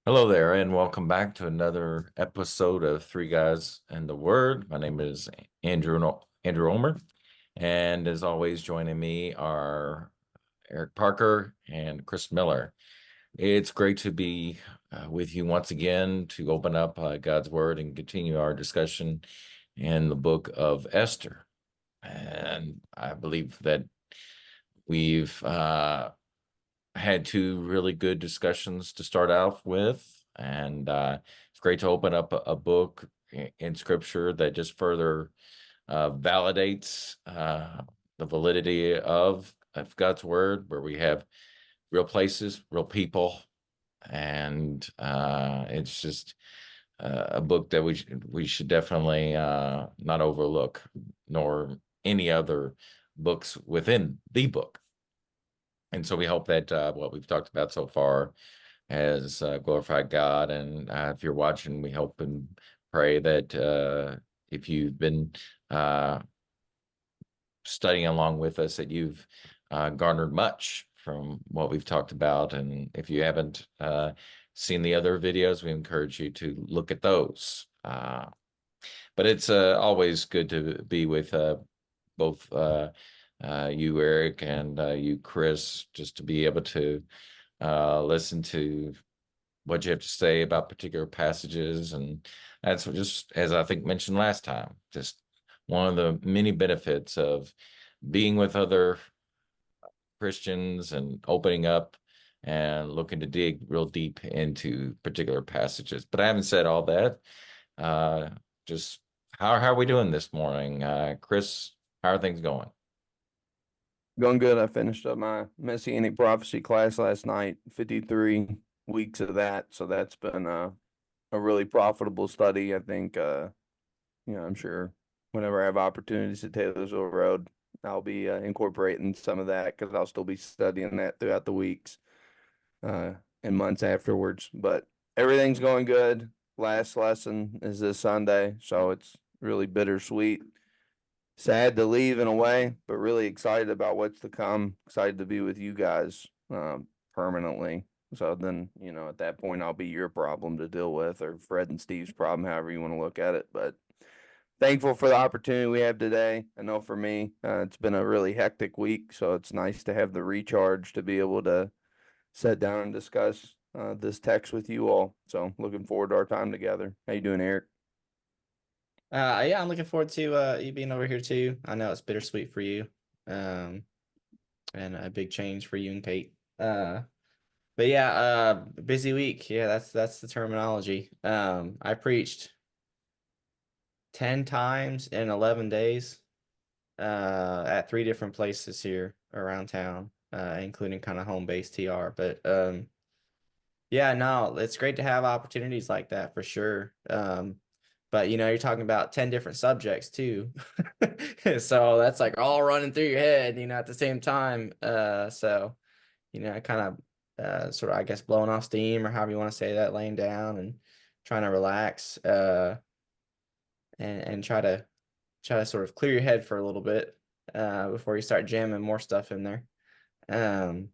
Hello there, and welcome back to another episode of Three Guys and the Word. My name is Andrew Omer, and as always, joining me are Eric Parker and Chris Miller. It's great to be with you once again to open up God's Word and continue our discussion in the book of Esther. And I believe that we've had two really good discussions to start off with, and it's great to open up a book in Scripture that just further validates the validity of God's Word, where we have real places, real people, and it's just a book that we should definitely not overlook, nor any other books within the book. And so we hope that what we've talked about so far has glorified God. And if you're watching, we hope and pray that if you've been uh, studying along with us, that you've garnered much from what we've talked about. And if you haven't seen the other videos, we encourage you to look at those. But it's always good to be with both you, Eric, and you, Chris, just to be able to listen to what you have to say about particular passages. And that's just, as I think mentioned last time, just one of the many benefits of being with other Christians and opening up and looking to dig real deep into particular passages. But I haven't said all that. Uh, just how are we doing this morning? Chris, how are things going? Going good. I finished up my Messianic prophecy class last night, 53 weeks of that. So that's been a really profitable study. I think, I'm sure whenever I have opportunities at Taylorsville Road, I'll be incorporating some of that because I'll still be studying that throughout the weeks uh, and months afterwards. But everything's going good. Last lesson is this Sunday. So it's really bittersweet, sad to leave in a way, but really excited about what's to come. Excited to be with you guys permanently. So then, at that point, I'll be your problem to deal with, or Fred and Steve's problem, however you want to look at it. But thankful for the opportunity we have today. I know for me, it's been a really hectic week, so it's nice to have the recharge to be able to sit down and discuss this text with you all. So looking forward to our time together. How you doing, Eric? Yeah, I'm looking forward to you being over here too. I know it's bittersweet for you, um, and a big change for you and Kate. But yeah, busy week. Yeah, that's the terminology. I preached 10 times in 11 days, at three different places here around town, including kind of home base TR. But yeah, no, it's great to have opportunities like that for sure. But you're talking about 10 different subjects too. So that's like all running through your head, at the same time. So, kind of sort of, I guess, blowing off steam or however you want to say that, laying down and trying to relax, and try to sort of clear your head for a little bit before you start jamming more stuff in there. Um,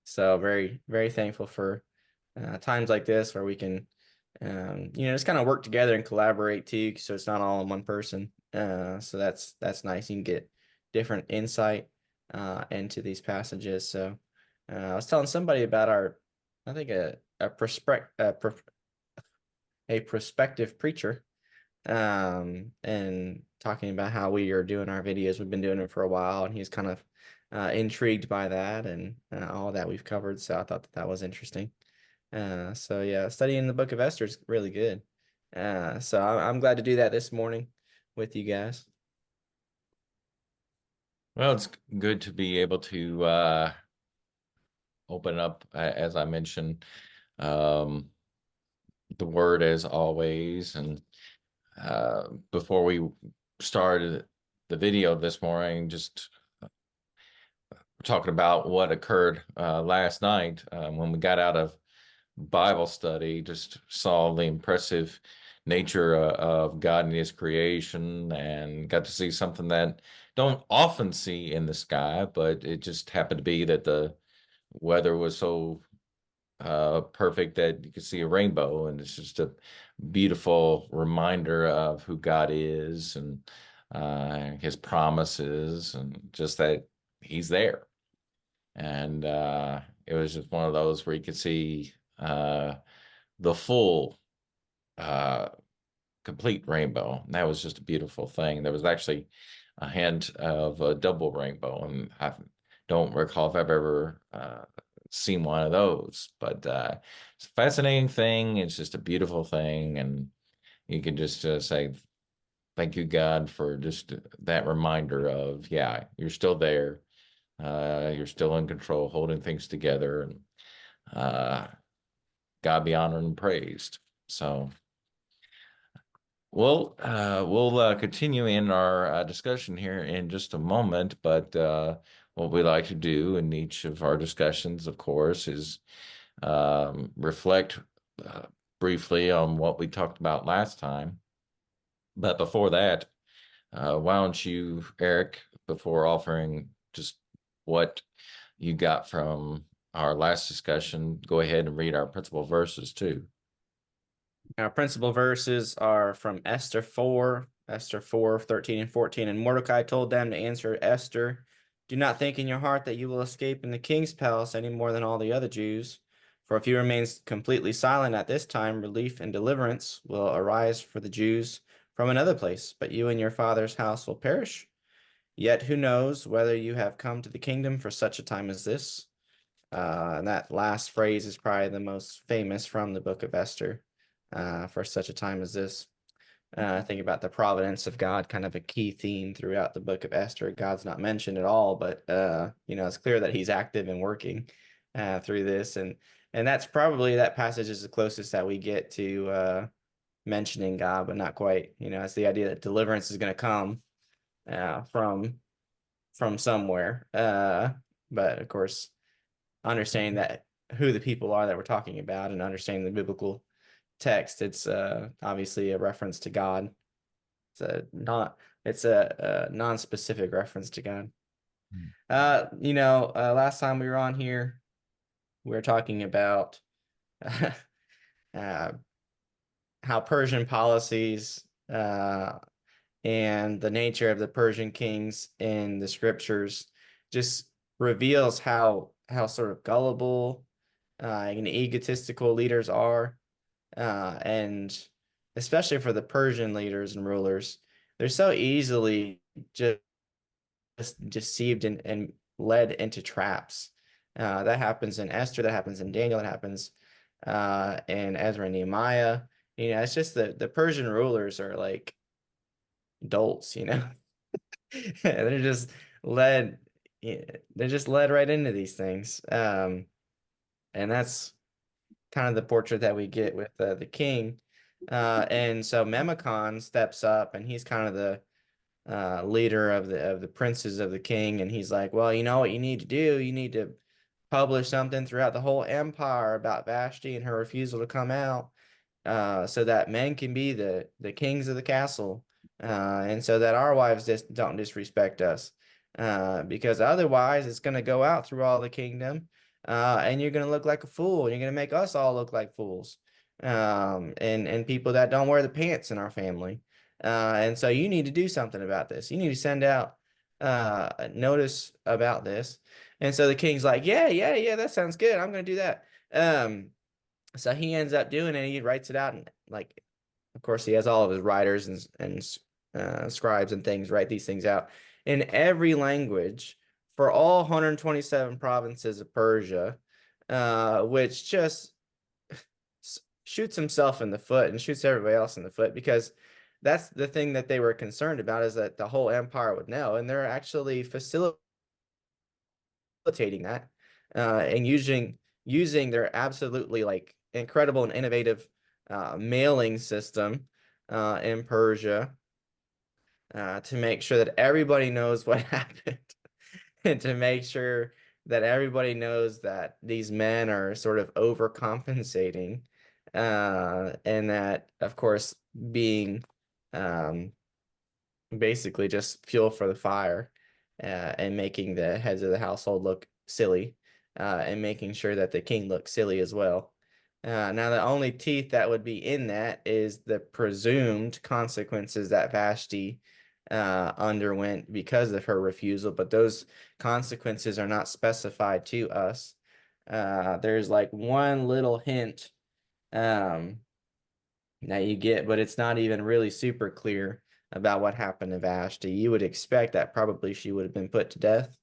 so very, very thankful for times like this where we can, just kind of work together and collaborate too, so it's not all on one person. So that's nice. You can get different insight into these passages. So I was telling somebody about I think a prospective preacher, and talking about how we are doing our videos. We've been doing it for a while, and he's kind of intrigued by that and all that we've covered. So I thought that was interesting. So yeah, studying the Book of Esther is really good. So I'm glad to do that this morning with you guys. Well, it's good to be able to open up, as I mentioned, um, the word as always. And before we started the video this morning, just talking about what occurred last night when we got out of Bible study, just saw the impressive nature of God and His creation, and got to see something that don't often see in the sky, but it just happened to be that the weather was so perfect that you can see a rainbow, and it's just a beautiful reminder of who God is and his promises, and just that he's there. And it was just one of those where you could see the full uh, complete rainbow. And that was just a beautiful thing. There was actually a hint of a double rainbow, and I don't recall if I've ever seen one of those. But it's a fascinating thing. It's just a beautiful thing, and you can just say thank you, God, for just that reminder of, yeah, you're still there. You're still in control, holding things together, and uh, God be honored and praised. So. We'll continue in our discussion here in just a moment, but what we like to do in each of our discussions, of course, is reflect uh, briefly on what we talked about last time. But before that, why don't you, Eric, before offering just what you got from our last discussion, go ahead and read our principal verses too. Our principal verses are from Esther 4, Esther 4, 13 and 14. And Mordecai told them to answer Esther, do not think in your heart that you will escape in the king's palace any more than all the other Jews. For if you remain completely silent at this time, relief and deliverance will arise for the Jews from another place, but you and your father's house will perish. Yet who knows whether you have come to the kingdom for such a time as this? And that last phrase is probably the most famous from the book of Esther. For such a time as this. Think about the providence of God, kind of a key theme throughout the book of Esther. God's not mentioned at all, but it's clear that he's active and working through this. And that's probably, that passage is the closest that we get to mentioning God, but not quite. It's the idea that deliverance is going to come from somewhere. But of course, understanding that who the people are that we're talking about and understanding the biblical text, it's obviously a reference to God. It's a non-specific reference to God. Last time we were on here, we were talking about uh, how Persian policies and the nature of the Persian kings in the scriptures just reveals how sort of gullible and egotistical leaders are. And especially for the Persian leaders and rulers, they're so easily just deceived and led into traps. That happens in Esther, that happens in Daniel, that happens in Ezra and Nehemiah. It's just the Persian rulers are like dolts, they're just led, they're just led right into these things. And that's kind of the portrait that we get with the king. And so Memicon steps up, and he's kind of the leader of the princes of the king, and he's like, well, you know what you need to do? You need to publish something throughout the whole empire about Vashti and her refusal to come out, so that men can be the kings of the castle, and so that our wives just don't disrespect us, because otherwise it's going to go out through all the kingdom, and you're going to look like a fool. You're going to make us all look like fools, and people that don't wear the pants in our family. And so you need to do something about this. You need to send out a notice about this. And so the king's like, yeah, that sounds good. I'm going to do that. So he ends up doing it. He writes it out, and like, of course, he has all of his writers and scribes and things write these things out in every language for all 127 provinces of Persia, which just shoots himself in the foot and shoots everybody else in the foot, because that's the thing that they were concerned about, is that the whole empire would know, and they're actually facilitating that and using their absolutely like incredible and innovative mailing system in Persia to make sure that everybody knows what happened, and to make sure that everybody knows that these men are sort of overcompensating, and that, of course, being basically just fuel for the fire, and making the heads of the household look silly, and making sure that the king looks silly as well. Now, the only teeth that would be in that is the presumed consequences that Vashti underwent because of her refusal, but those consequences are not specified to us. There's like one little hint that you get, but it's not even really super clear about what happened to Vashti. You would expect that probably she would have been put to death,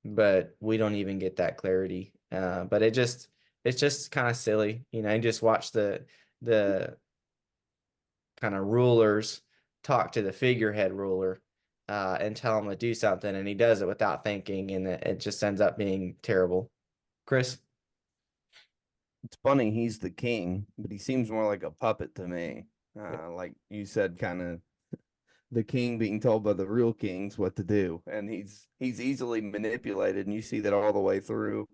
but we don't even get that clarity. But it's just kind of silly, you just watch the kind of rulers talk to the figurehead ruler and tell him to do something, and he does it without thinking, and it just ends up being terrible. Chris? It's funny, he's the king, but he seems more like a puppet to me. Like you said, kind of the king being told by the real kings what to do, and he's easily manipulated, and you see that all the way through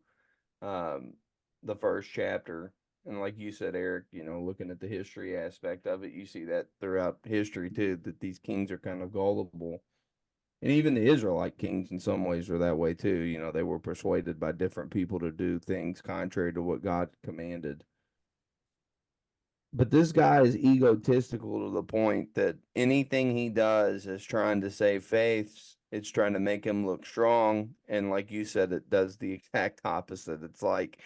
the first chapter. And like you said, Eric, looking at the history aspect of it, you see that throughout history too, that these kings are kind of gullible. And even the Israelite kings in some ways were that way too. They were persuaded by different people to do things contrary to what God commanded. But this guy is egotistical to the point that anything he does is trying to save face. It's trying to make him look strong. And like you said, it does the exact opposite. It's like,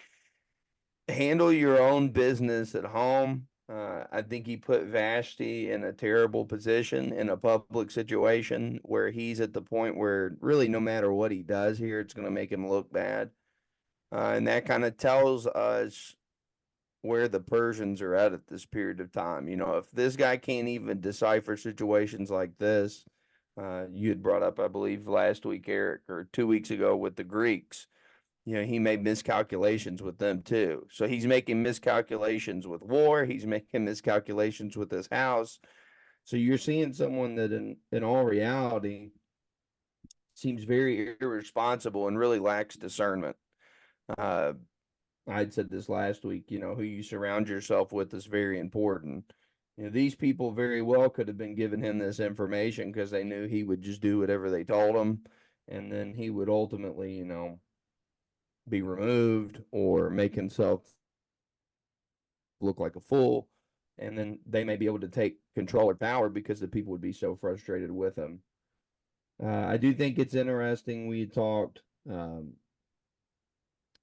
handle your own business at home. I think he put Vashti in a terrible position in a public situation where he's at the point where really no matter what he does here, it's going to make him look bad. And that kind of tells us where the Persians are at this period of time. If this guy can't even decipher situations like this, you had brought up, I believe, last week, Eric, or 2 weeks ago with the Greeks. He made miscalculations with them too. So he's making miscalculations with war. He's making miscalculations with his house. So you're seeing someone that in all reality seems very irresponsible and really lacks discernment. I'd said this last week, who you surround yourself with is very important. These people very well could have been giving him this information because they knew he would just do whatever they told him. And then he would ultimately, be removed or make himself look like a fool. And then they may be able to take control or power because the people would be so frustrated with him. I do think it's interesting. We talked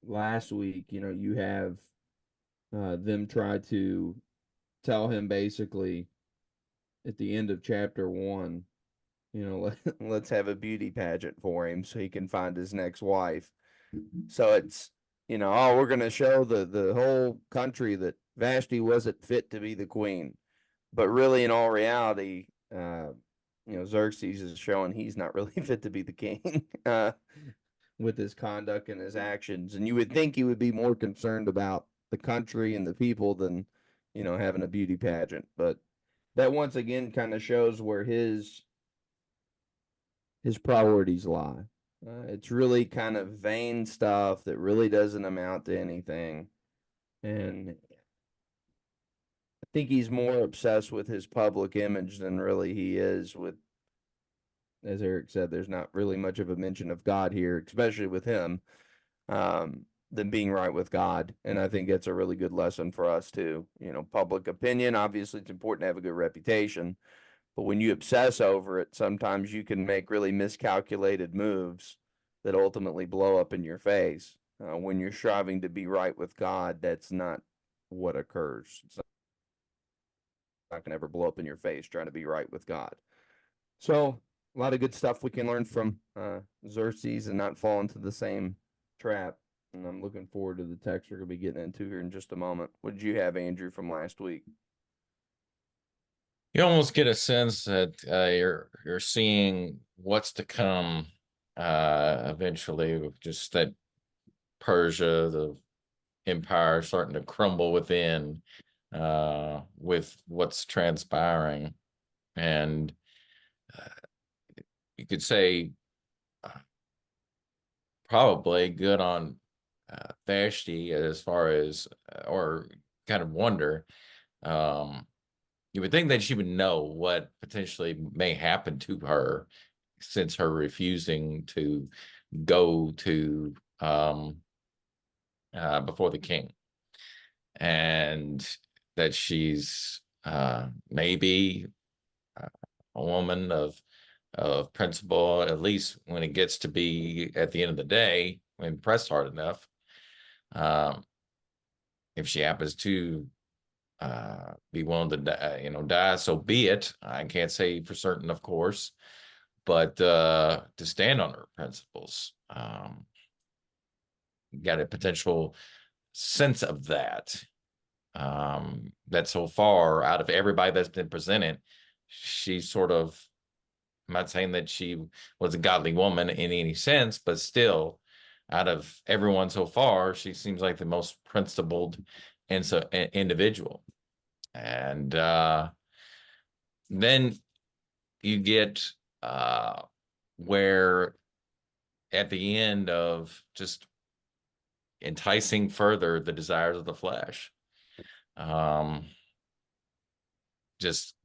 last week, you have them try to tell him basically at the end of chapter 1, let's have a beauty pageant for him so he can find his next wife. So it's, oh, we're going to show the whole country that Vashti wasn't fit to be the queen. But really, in all reality, Xerxes is showing he's not really fit to be the king with his conduct and his actions. And you would think he would be more concerned about the country and the people than, having a beauty pageant. But that once again kind of shows where his priorities lie. It's really kind of vain stuff that really doesn't amount to anything. And I think he's more obsessed with his public image than really he is with, as Eric said, there's not really much of a mention of God here, especially with him, than being right with God. And I think that's a really good lesson for us too. Public opinion, obviously it's important to have a good reputation. But when you obsess over it, sometimes you can make really miscalculated moves that ultimately blow up in your face. When you're striving to be right with God, that's not what occurs. It's not going to ever blow up in your face trying to be right with God. So, a lot of good stuff we can learn from Xerxes and not fall into the same trap. And I'm looking forward to the text we're going to be getting into here in just a moment. What did you have, Andrew, from last week? You almost get a sense that you're seeing what's to come eventually, just that Persia, the empire, starting to crumble within with what's transpiring. And you could say probably good on Vashti as far as, or kind of wonder. You would think that she would know what potentially may happen to her since her refusing to go to before the king, and that she's maybe a woman of principle, at least when it gets to be at the end of the day, when pressed hard enough. Um, if she happens to be willing to die, die, so be it. I can't say for certain, of course, but to stand on her principles, got a potential sense of that. That so far, out of everybody that's been presented, she sort of, I'm not saying that she was a godly woman in any sense, but still, out of everyone so far, she seems like the most principled individual. And then you get where at the end of just enticing further the desires of the flesh, just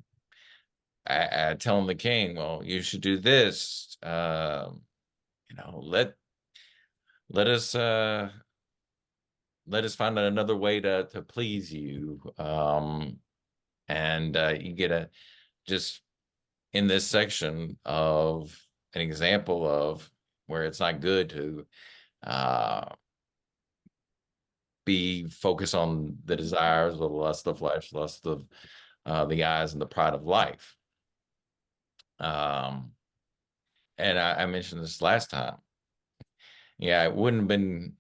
telling the king, well, you should do this. Let let us let us find another way to please you. And you get a just in this section of an example of where it's not good to uh, be focused on the desires, the lust of flesh, lust of the eyes, and the pride of life. Um, and I mentioned this last time. Yeah, it wouldn't have been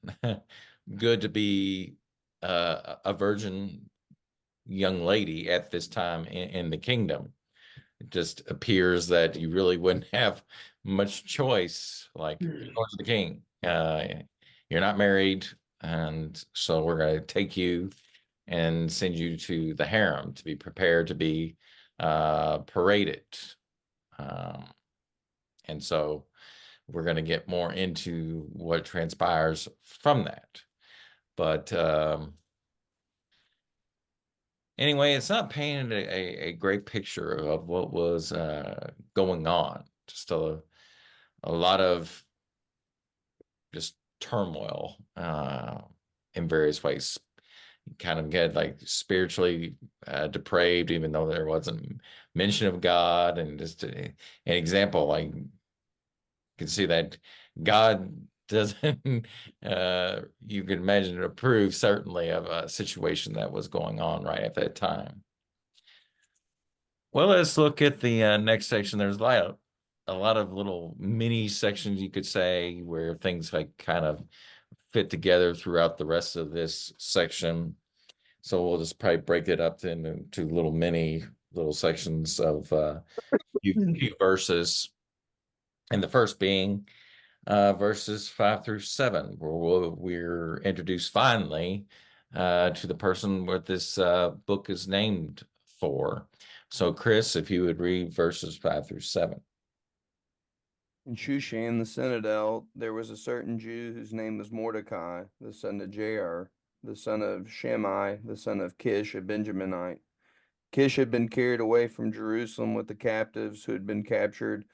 good to be a virgin young lady at this time in the kingdom. It just appears that you really wouldn't have much choice. Like, you're going to the king. You're not married, and so we're going to take you and send you to the harem to be prepared to be paraded. Um, and so we're going to get more into what transpires from that. But anyway, it's not painting a great picture of what was going on. Just a lot of just turmoil in various ways. You kind of get like spiritually depraved, even though there wasn't mention of God. And just an example, like, you can see that God doesn't you can imagine, approve certainly of a situation that was going on right at that time. Well, let's look at the next section. There's a lot of little mini sections, you could say, where things like kind of fit together throughout the rest of this section. So we'll just probably break it up into little mini little sections of few verses. And the first being verses 5 through 7, where we're introduced finally to the person what this book is named for. So, Chris, if you would read verses 5 through 7. In Shushan the citadel, there was a certain Jew whose name was Mordecai, the son of Jair, the son of Shimei, the son of Kish, a Benjaminite. Kish had been carried away from Jerusalem with the captives who had been captured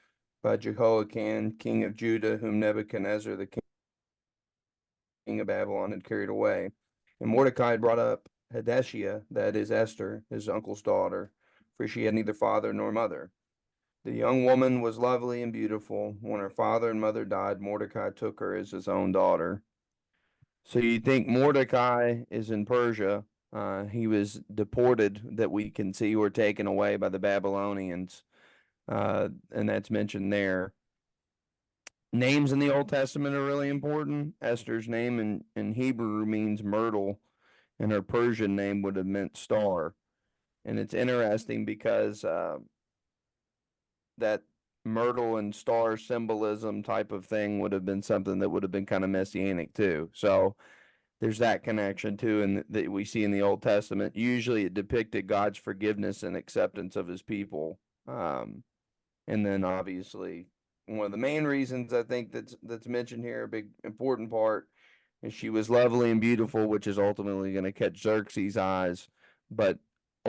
by Jehoiakim, king of Judah, whom Nebuchadnezzar, the king of Babylon, had carried away. And Mordecai had brought up Hadashah, that is Esther, his uncle's daughter, for she had neither father nor mother. The young woman was lovely and beautiful. When her father and mother died, Mordecai took her as his own daughter. So you think Mordecai is in Persia. He was deported, that we can see, were taken away by the Babylonians. And that's mentioned there. Names in the Old Testament are really important. Esther's name in Hebrew means myrtle, and her Persian name would have meant star. And it's interesting because that myrtle and star symbolism type of thing would have been something that would have been kind of messianic too. So there's that connection too, and that we see in the Old Testament. Usually it depicted God's forgiveness and acceptance of his people. And then obviously one of the main reasons I think that's mentioned here, a big important part, is she was lovely and beautiful, which is ultimately going to catch Xerxes' eyes. But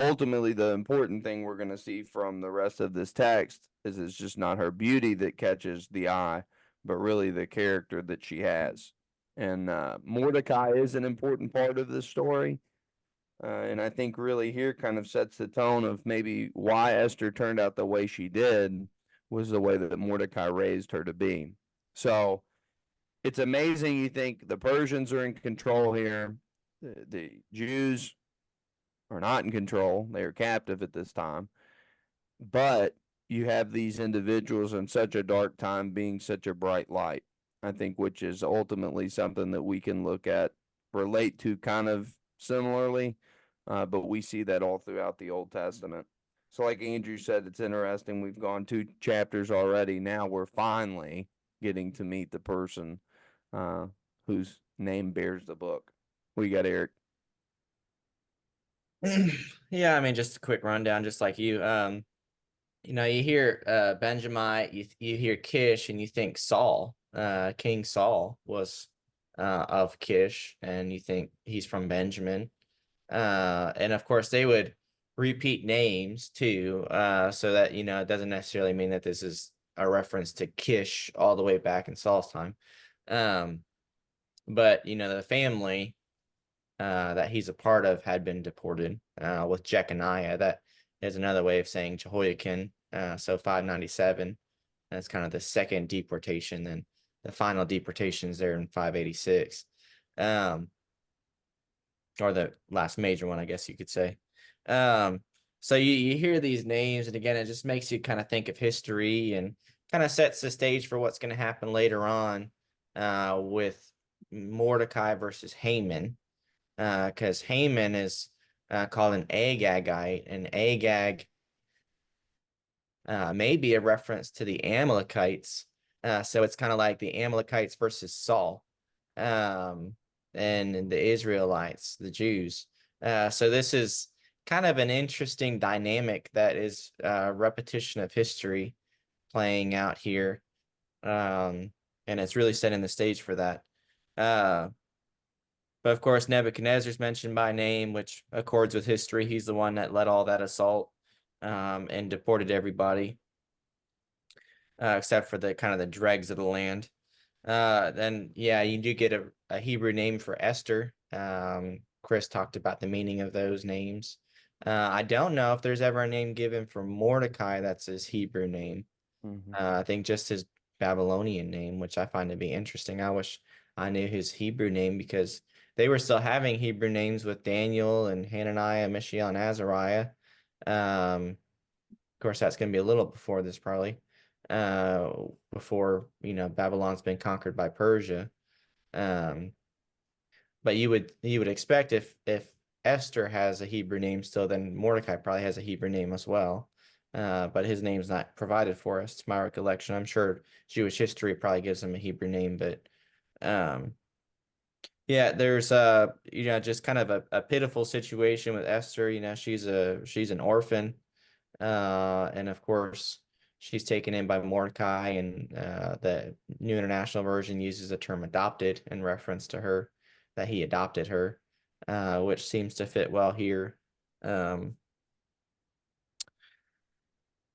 ultimately the important thing we're going to see from the rest of this text is it's just not her beauty that catches the eye, but really the character that she has. And Mordecai is an important part of this story. And I think really here kind of sets the tone of maybe why Esther turned out the way she did was the way that Mordecai raised her to be. So it's amazing. You think the Persians are in control here, the Jews are not in control, they are captive at this time. But you have these individuals in such a dark time being such a bright light, I think, which is ultimately something that we can look at, relate to kind of similarly, but we see that all throughout the Old Testament. So, like Andrew said, it's interesting. We've gone 2 chapters already. Now we're finally getting to meet the person whose name bears the book. What you got, Eric? Yeah, I mean, just a quick rundown, just like you. You hear Benjamite, you hear Kish, and you think Saul. King Saul was of Kish, and you think he's from Benjamin. And of course, they would repeat names too, so that it doesn't necessarily mean that this is a reference to Kish all the way back in Saul's time. But the family that he's a part of had been deported with Jeconiah. That is another way of saying Jehoiakim. So 597. That's kind of the second deportation. Then the final deportations there in 586, or the last major one, I guess you could say. So you hear these names, and again, it just makes you kind of think of history and kind of sets the stage for what's going to happen later on with Mordecai versus Haman. Because Haman is called an Agagite, and Agag may be a reference to the Amalekites. So it's kind of like the Amalekites versus Saul, and the Israelites, the Jews. So this is kind of an interesting dynamic that is repetition of history playing out here. And it's really setting the stage for that. But of course, Nebuchadnezzar's mentioned by name, which accords with history. He's the one that led all that assault and deported everybody, except for the kind of the dregs of the land. Then, yeah, you do get a Hebrew name for Esther. Chris talked about the meaning of those names. I don't know if there's ever a name given for Mordecai that's his Hebrew name. I think just his Babylonian name, which I find to be interesting. I wish I knew his Hebrew name because they were still having Hebrew names with Daniel and Hananiah, Mishael, and Azariah. Of course, that's going to be a little before this, probably, before Babylon's been conquered by Persia. But you would expect if Esther has a Hebrew name still, then Mordecai probably has a Hebrew name as well. But his name's not provided for us, to my recollection. I'm sure Jewish history probably gives him a Hebrew name, but yeah, there's just kind of a pitiful situation with Esther. She's an orphan, and of course she's taken in by Mordecai, and the New International Version uses the term adopted in reference to her, that he adopted her, which seems to fit well here.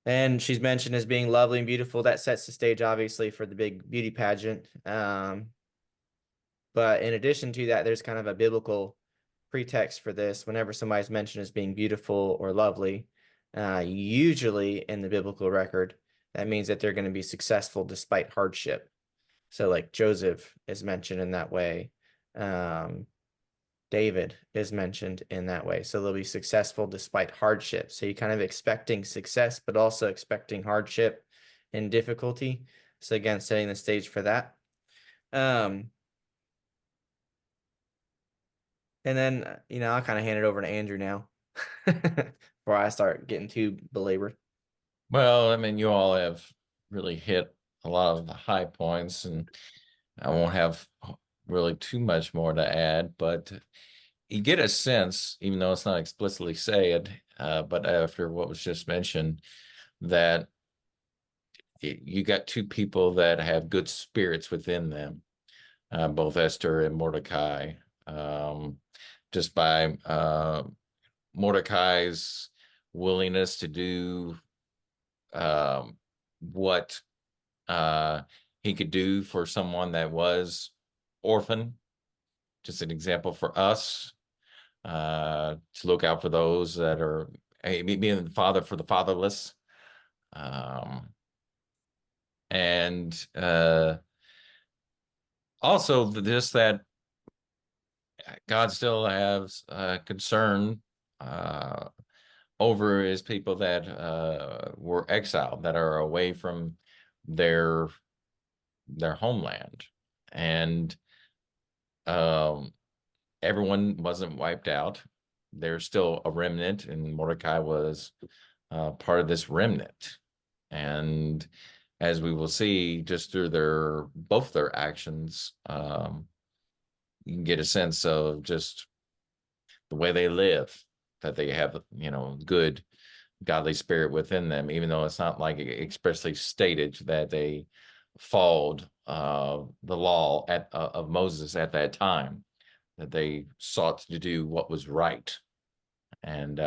And she's mentioned as being lovely and beautiful. That sets the stage, obviously, for the big beauty pageant. But in addition to that, there's kind of a biblical pretext for this. Whenever somebody's mentioned as being beautiful or lovely, usually in the biblical record, that means that they're going to be successful despite hardship. So like Joseph is mentioned in that way. David is mentioned in that way. So they'll be successful despite hardship. So you're kind of expecting success, but also expecting hardship and difficulty. So again, setting the stage for that. And then, I'll kind of hand it over to Andrew now before I start getting too belabored. Well, I mean, you all have really hit a lot of the high points, and I won't have really too much more to add, but you get a sense, even though it's not explicitly said, but after what was just mentioned, that you got two people that have good spirits within them, both Esther and Mordecai. Just by Mordecai's willingness to do what he could do for someone that was orphan. Just an example for us, to look out for those that are, being the father for the fatherless. Um, and also just that God still has concern over his people that were exiled, that are away from their homeland, and um, everyone wasn't wiped out. There's still a remnant, and Mordecai was part of this remnant. And as we will see, just through both their actions, you can get a sense of just the way they live, that they have, good godly spirit within them, even though it's not like expressly stated that they followed the law of Moses at that time, that they sought to do what was right. And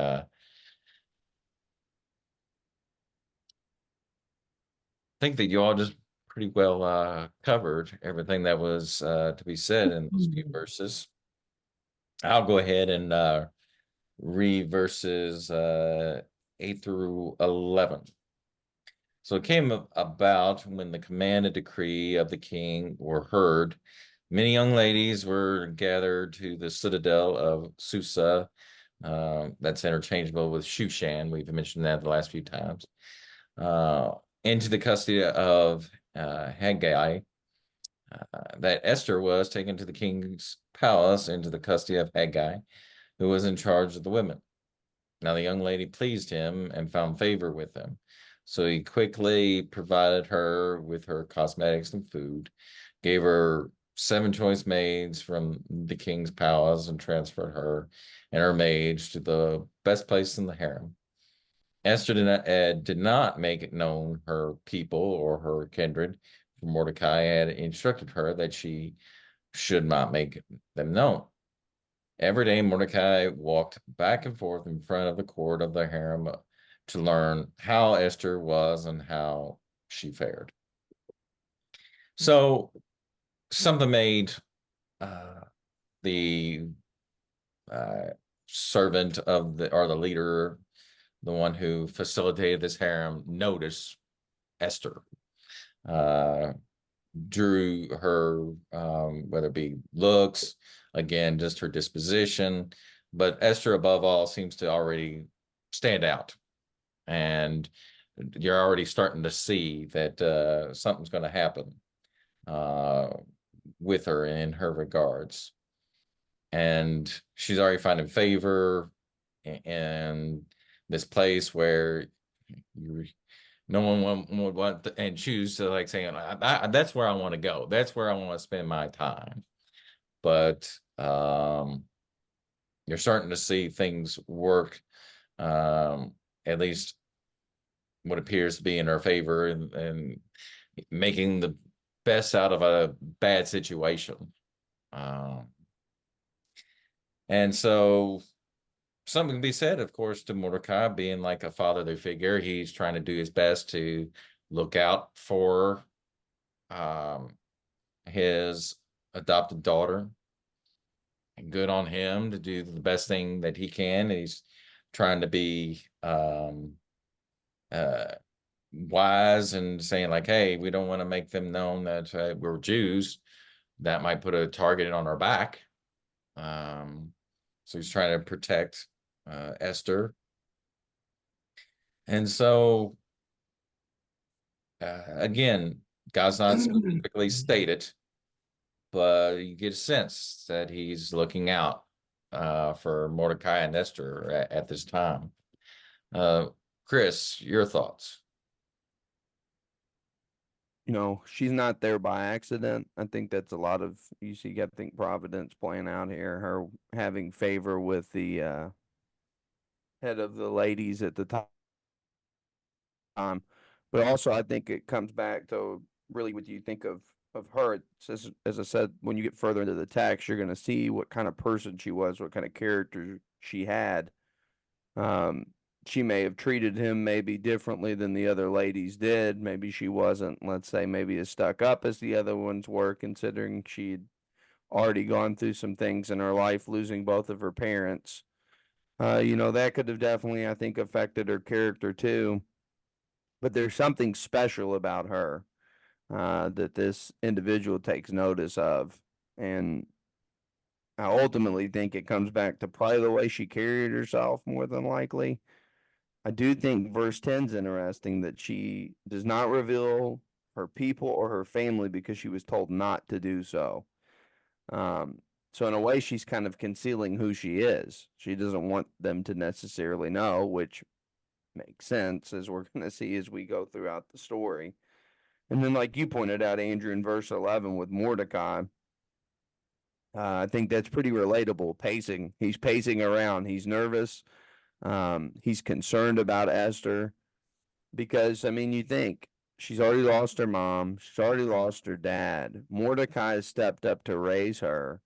think that you all just pretty well covered everything that was to be said in those few verses. I'll go ahead and read verses 8 through 11. So it came about when the command and decree of the king were heard, many young ladies were gathered to the citadel of Susa. That's interchangeable with Shushan. We've mentioned that the last few times. Uh, into the custody of Haggai, that Esther was taken to the king's palace into the custody of Haggai, who was in charge of the women. Now the young lady pleased him and found favor with him. So he quickly provided her with her cosmetics and food, gave her 7 choice maids from the king's palace, and transferred her and her maids to the best place in the harem. Esther did not make it known her people or her kindred, for Mordecai had instructed her that she should not make them known. Every day, Mordecai walked back and forth in front of the court of the harem to learn how Esther was and how she fared. So, something made the uh, servant of the leader, the one who facilitated this harem, notice Esther. Uh, Drew her, whether it be looks, again, just her disposition. But Esther, above all, seems to already stand out. And you're already starting to see that something's going to happen uh, with her in her regards. And she's already finding favor in this place where you no one would want and choose to, like, saying, that's where I want to go. That's where I want to spend my time. But you're starting to see things work, at least what appears to be in her favor, and making the best out of a bad situation. Um, and so something can be said, of course, to Mordecai being like a fatherly figure. He's trying to do his best to look out for um, his adopted daughter. And good on him to do the best thing that he can. He's trying to be uh, wise and saying, like, hey, we don't want to make them known that we're Jews. That might put a target on our back. So he's trying to protect Esther. And so, again, God's not specifically stated, but you get a sense that he's looking out for Mordecai and Esther at this time. Chris, your thoughts? She's not there by accident. I think that's a lot of you see. I think Providence playing out here. Her having favor with the head of the ladies at the time, but also I think it comes back to really what you think of her. It says, as I said, when you get further into the text, you're going to see what kind of person she was, what kind of character she had. Um, she may have treated him maybe differently than the other ladies did. Maybe she wasn't, let's say, maybe as stuck up as the other ones were, considering she'd already gone through some things in her life, losing both of her parents. That could have definitely, I think, affected her character too. But there's something special about her that this individual takes notice of. And I ultimately think it comes back to probably the way she carried herself more than likely. I do think verse 10 is interesting that she does not reveal her people or her family because she was told not to do so. Um, so in a way, she's kind of concealing who she is. She doesn't want them to necessarily know, which makes sense as we're going to see as we go throughout the story. And then, like you pointed out, Andrew, in verse 11 with Mordecai, I think that's pretty relatable. Pacing, he's pacing around. He's nervous. He's concerned about Esther because, I mean, you think she's already lost her mom, she's already lost her dad. Mordecai has stepped up to raise her.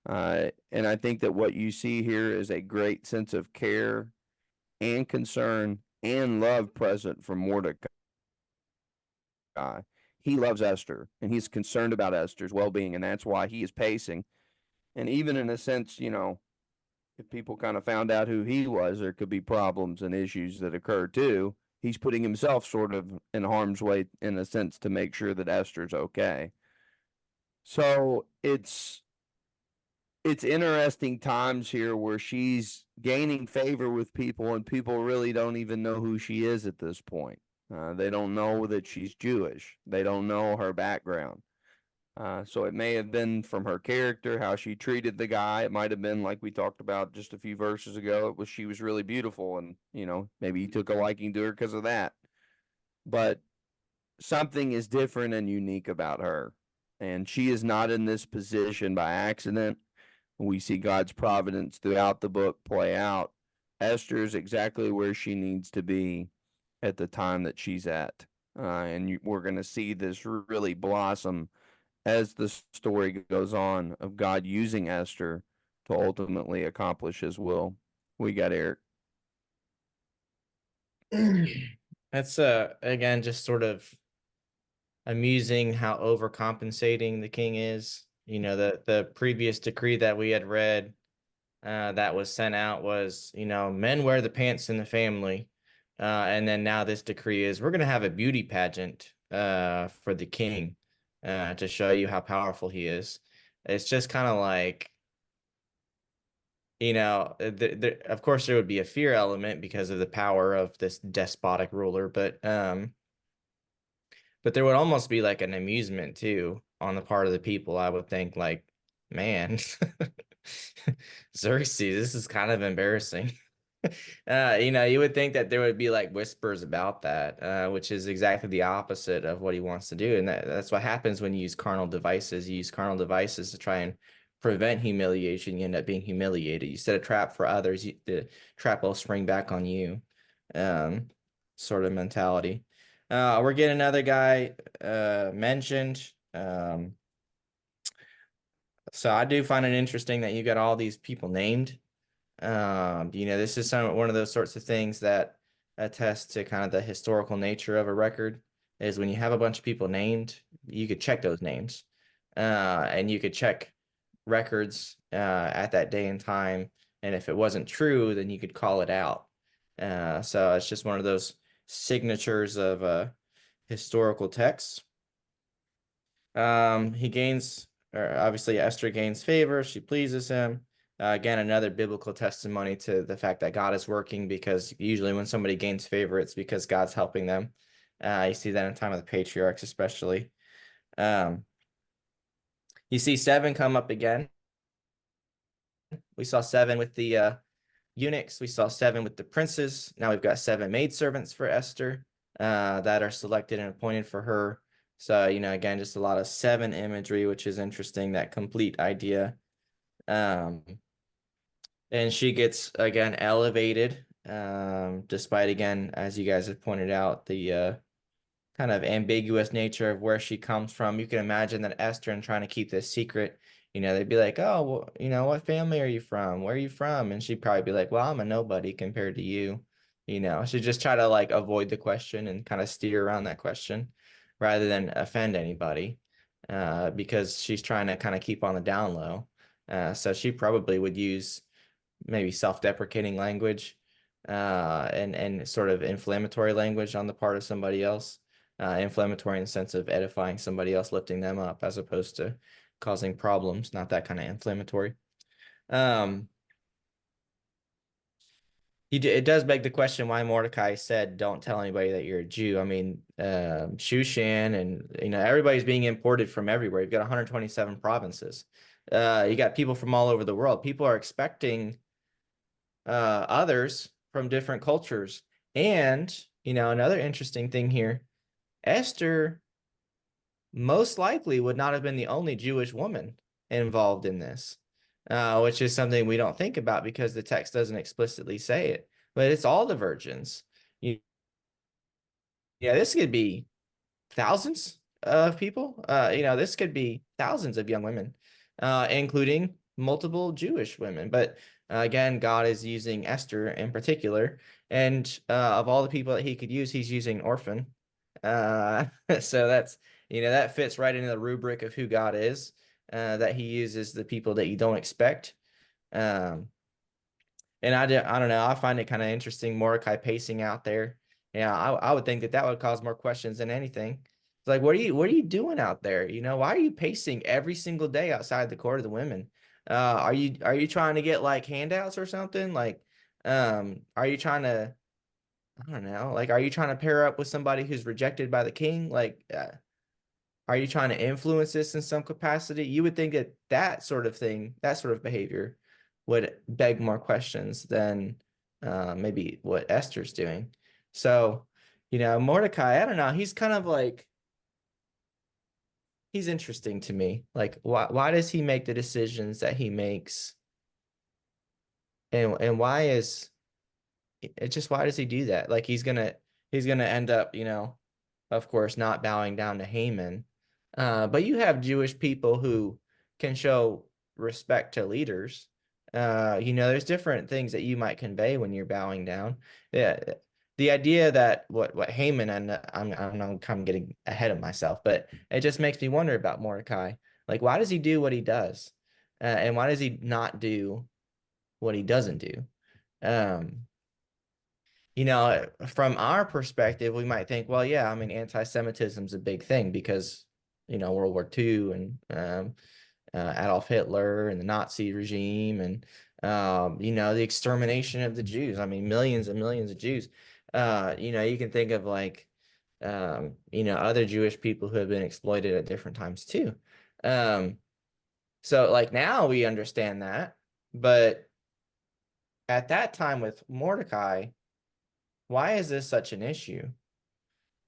And I think that what you see here is a great sense of care and concern and love present from Mordecai. He loves Esther and he's concerned about Esther's well being, and that's why he is pacing. And even in a sense, if people kind of found out who he was, there could be problems and issues that occur too. He's putting himself sort of in harm's way in a sense to make sure that Esther's okay. So it's interesting times here where she's gaining favor with people and people really don't even know who she is at this point. They don't know that she's Jewish. They don't know her background. So it may have been from her character, how she treated the guy. It might have been like we talked about just a few verses ago. It was she was really beautiful, and maybe he took a liking to her because of that. But something is different and unique about her, and she is not in this position by accident. We see God's providence throughout the book play out. Esther is exactly where she needs to be at the time that she's at, and we're going to see this really blossom as the story goes on of God using Esther to ultimately accomplish his will. We got Eric. That's again just sort of amusing how overcompensating the king is. The previous decree that we had read that was sent out was, men wear the pants in the family. And then now this decree is we're going to have a beauty pageant for the king to show you how powerful he is. It's just kind of like, of course there would be a fear element because of the power of this despotic ruler, but there would almost be like an amusement too on the part of the people. I would think like, man, Xerxes, this is kind of embarrassing. You would think that there would be like whispers about that, which is exactly the opposite of what he wants to do. And that's what happens when you use carnal devices. You use carnal devices to try and prevent humiliation. You end up being humiliated. You set a trap for others. The trap will spring back on you. Sort of mentality. We're getting another guy mentioned. So I do find it interesting that you got all these people named. This is one of those sorts of things that attest to kind of the historical nature of a record. Is when you have a bunch of people named, you could check those names, and you could check records at that day and time. And if it wasn't true, then you could call it out. So it's just one of those signatures of historical texts. He gains, or obviously Esther gains favor. She pleases him. Again, another biblical testimony to the fact that God is working, because usually when somebody gains favor, it's because God's helping them. You see that in time of the patriarchs, especially. You see 7 come up again. We saw 7 with the eunuchs. We saw 7 with the princes. Now we've got 7 maidservants for Esther that are selected and appointed for her. So, again, just a lot of 7 imagery, which is interesting, that complete idea. And she gets, again, elevated, despite, again, as you guys have pointed out, the kind of ambiguous nature of where she comes from. You can imagine that Esther, in trying to keep this secret, they'd be like, oh, well, what family are you from? Where are you from? And she'd probably be like, well, I'm a nobody compared to you. She'd just try to like avoid the question and kind of steer around that question rather than offend anybody, because she's trying to kind of keep on the down low. So she probably would use maybe self-deprecating language, and sort of inflammatory language on the part of somebody else. Inflammatory in the sense of edifying somebody else, lifting them up, as opposed to causing problems, not that kind of inflammatory. It does beg the question why Mordecai said, "Don't tell anybody that you're a Jew." I mean, Shushan, and everybody's being imported from everywhere. You've got 127 provinces. You got people from all over the world. People are expecting others from different cultures. And another interesting thing here, Esther most likely would not have been the only Jewish woman involved in this, which is something we don't think about because the text doesn't explicitly say it. But it's all the virgins. Yeah, this could be thousands of people. This could be thousands of young women, including multiple Jewish women. But again, God is using Esther in particular, and of all the people that he could use, he's using orphan. So that fits right into the rubric of who God is. That he uses the people that you don't expect. Um, and I don't know. I find it kind of interesting, Mordecai pacing out there. Yeah, I would think that would cause more questions than anything. It's like, what are you doing out there? Why are you pacing every single day outside the court of the women? Are you trying to get like handouts or something? Like, are you trying to, I don't know, like, are you trying to pair up with somebody who's rejected by the king? Like, are you trying to influence this in some capacity? You would think that that sort of thing, that sort of behavior would beg more questions than maybe what Esther's doing. So, Mordecai, I don't know. He's kind of like, he's interesting to me. Like, why does he make the decisions that he makes? And why is it just, why does he do that? Like, he's gonna end up, of course, not bowing down to Haman. But you have Jewish people who can show respect to leaders. There's different things that you might convey when you're bowing down. Yeah, the idea that what Haman, and I'm kind of getting ahead of myself, but it just makes me wonder about Mordecai. Like, why does he do what he does, and why does he not do what he doesn't do? Um, from our perspective, we might think, well, yeah, I mean, anti-Semitism is a big thing because, World War II and Adolf Hitler and the Nazi regime and, the extermination of the Jews. I mean, millions and millions of Jews. You can think of like, other Jewish people who have been exploited at different times too. So like now we understand that, but at that time with Mordecai, why is this such an issue?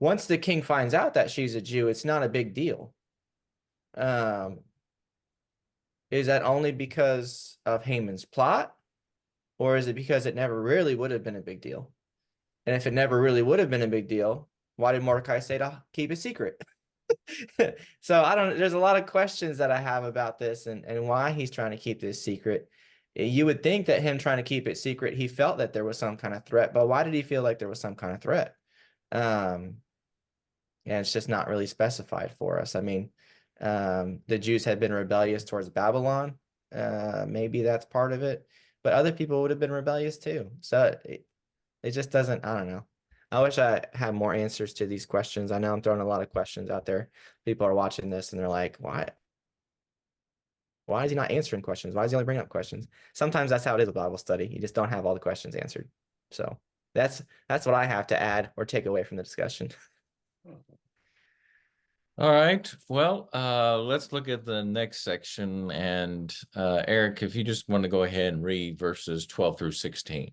Once the king finds out that she's a Jew, it's not a big deal. Um, is that only because of Haman's plot, or is it because it never really would have been a big deal? And if it never really would have been a big deal, why did Mordecai say to keep it secret? So I don't, there's a lot of questions that I have about this and why he's trying to keep this secret. You would think that him trying to keep it secret, he felt that there was some kind of threat, but why did he feel like there was some kind of threat? Um, and it's just not really specified for us. I mean, the Jews had been rebellious towards Babylon. Maybe that's part of it, but other people would have been rebellious too. So it just doesn't, I don't know. I wish I had more answers to these questions. I know I'm throwing a lot of questions out there. People are watching this and they're like, why? Why is he not answering questions? Why is he only bringing up questions? Sometimes that's how it is with Bible study. You just don't have all the questions answered. So that's what I have to add or take away from the discussion. All right. Well, let's look at the next section. And Eric, if you just want to go ahead and read verses 12 through 16.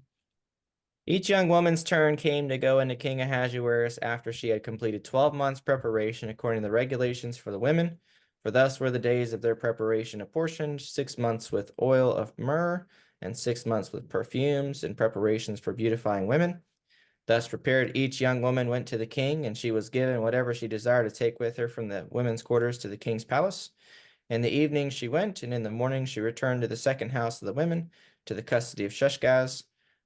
Each young woman's turn came to go into King Ahasuerus after she had completed 12 months' preparation according to the regulations for the women. For thus were the days of their preparation apportioned, 6 months with oil of myrrh, and 6 months with perfumes and preparations for beautifying women. Thus prepared, each young woman went to the king, and she was given whatever she desired to take with her from the women's quarters to the king's palace. In the evening she went, and in the morning she returned to the second house of the women, to the custody of Shushgaz.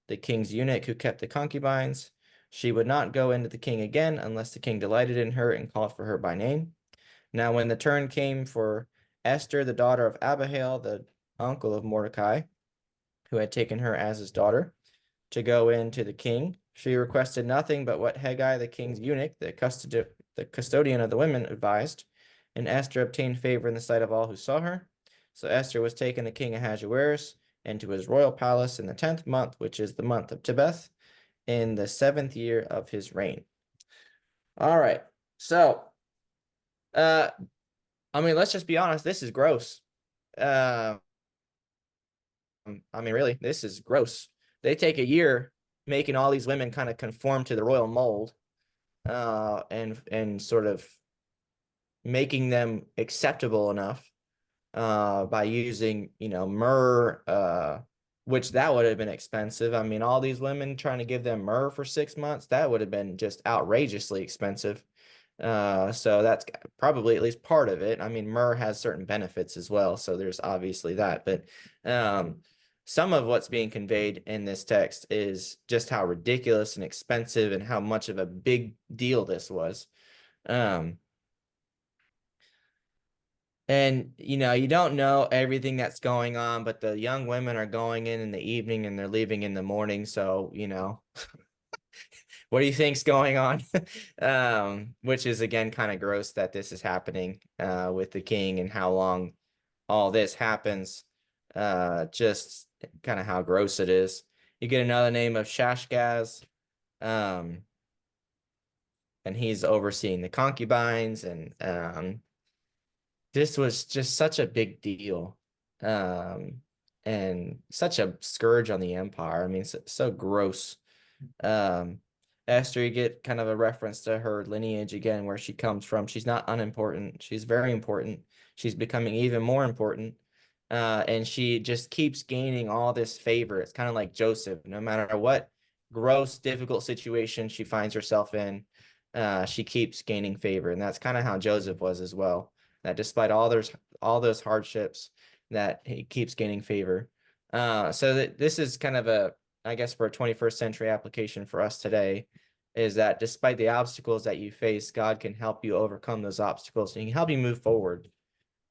the king's eunuch who kept the concubines. She would not go into the king again unless the king delighted in her and called for her by name. Now, when the turn came for Esther, the daughter of Abihail, the uncle of Mordecai, who had taken her as his daughter, to go in to the king, she requested nothing but what Haggai, the king's eunuch, the custodian of the women, advised, and Esther obtained favor in the sight of all who saw her. So Esther was taken to King Ahasuerus into his royal palace in the 10th month, which is the month of Tebeth, in the 7th year of his reign. All right. So, I mean, let's just be honest. This is gross. I mean, really, this is gross. They take a year making all these women kind of conform to the royal mold, and sort of making them acceptable enough, by using, myrrh, which that would have been expensive. I mean, all these women trying to give them myrrh for 6 months, that would have been just outrageously expensive. So that's probably at least part of it. I mean, myrrh has certain benefits as well, so there's obviously that. But some of what's being conveyed in this text is just how ridiculous and expensive and how much of a big deal this was. And you don't know everything that's going on, but the young women are going in the evening and they're leaving in the morning. So, what do you think's going on? Which is again kind of gross that this is happening with the king and how long all this happens. Just kind of how gross it is. You get another name of Shashgaz, and he's overseeing the concubines, and this was just such a big deal, and such a scourge on the empire. I mean, so gross. Esther, you get kind of a reference to her lineage again, where she comes from. She's not unimportant. She's very important. She's becoming even more important. And she just keeps gaining all this favor. It's kind of like Joseph. No matter what gross, difficult situation she finds herself in, she keeps gaining favor. And that's kind of how Joseph was as well. That despite all those hardships, that he keeps gaining favor. So that this is kind of a, I guess, for a 21st century application for us today, is that despite the obstacles that you face, God can help you overcome those obstacles. And he can help you move forward.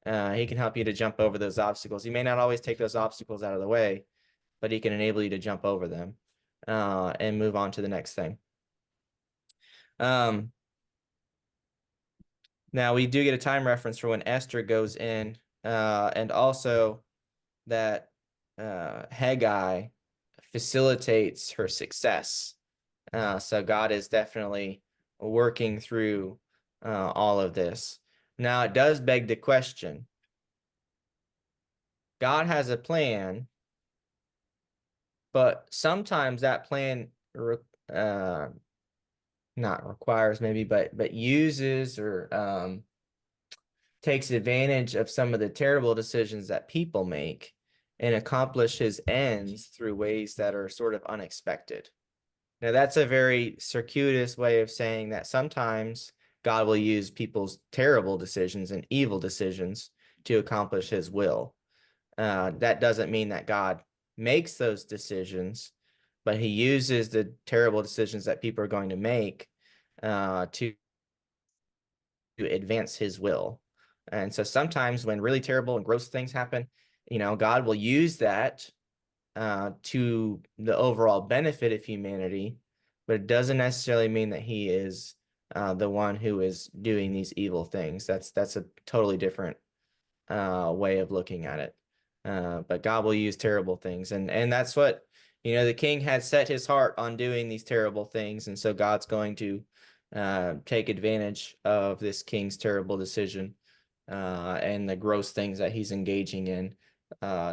He can help you to jump over those obstacles. He may not always take those obstacles out of the way, but he can enable you to jump over them, and move on to the next thing. Now we do get a time reference for when Esther goes in, and also that Haggai facilitates her success. So God is definitely working through all of this. Now it does beg the question. God has a plan, but sometimes that plan not requires maybe, but uses or takes advantage of some of the terrible decisions that people make and accomplish his ends through ways that are sort of unexpected. Now, that's a very circuitous way of saying that sometimes God will use people's terrible decisions and evil decisions to accomplish his will. That doesn't mean that God makes those decisions, but he uses the terrible decisions that people are going to make to advance his will. And so sometimes when really terrible and gross things happen, God will use that to the overall benefit of humanity, but it doesn't necessarily mean that he is the one who is doing these evil things. That's a totally different way of looking at it. But God will use terrible things, and that's what the king had set his heart on doing these terrible things, and so God's going to take advantage of this king's terrible decision and the gross things that he's engaging in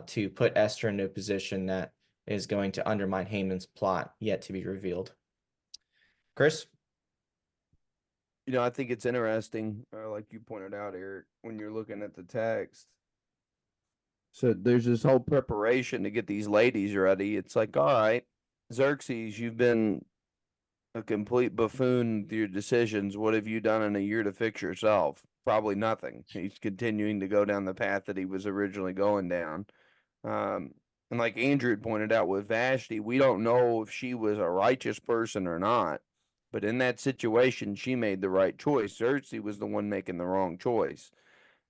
to put Esther into a position that is going to undermine Haman's plot yet to be revealed. Chris? I think it's interesting, like you pointed out, Eric, when you're looking at the text. So there's this whole preparation to get these ladies ready. It's like, all right, Xerxes, you've been a complete buffoon with your decisions. What have you done in a year to fix yourself? Probably nothing. He's continuing to go down the path that he was originally going down. And like Andrew had pointed out with Vashti, we don't know if she was a righteous person or not. But in that situation, she made the right choice. Xerxes was the one making the wrong choice.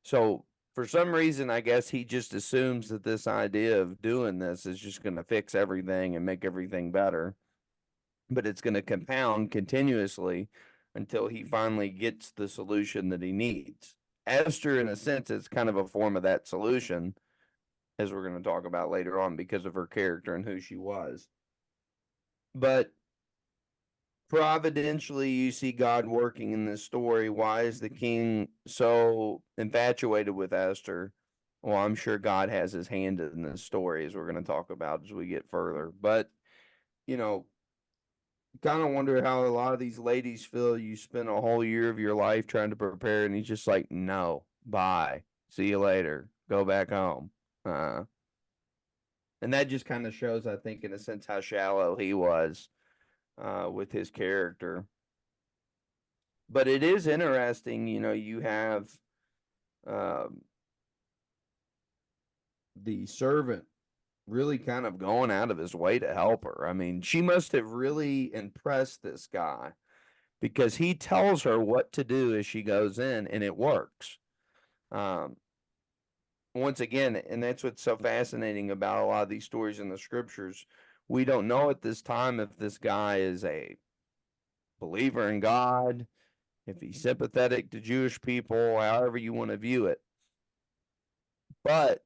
So for some reason, I guess he just assumes that this idea of doing this is just going to fix everything and make everything better. But it's going to compound continuously until he finally gets the solution that he needs. Esther, in a sense, is kind of a form of that solution, as we're going to talk about later on, because of her character and who she was. But providentially, you see God working in this story. Why is the king so infatuated with Esther? Well, I'm sure God has his hand in this story, as we're going to talk about as we get further. But, you know, kind of wonder how a lot of these ladies feel. You spend a whole year of your life trying to prepare, and he's just like, no, bye, see you later, go back home. And that just kind of shows, I think, in a sense, how shallow he was with his character. But it is interesting, you have um, the servant really kind of going out of his way to help her. I mean, she must have really impressed this guy because he tells her what to do as she goes in, and it works. Um, Once again, and that's what's so fascinating about a lot of these stories in the scriptures. We don't know at this time if this guy is a believer in God, if he's sympathetic to Jewish people, however you want to view it. But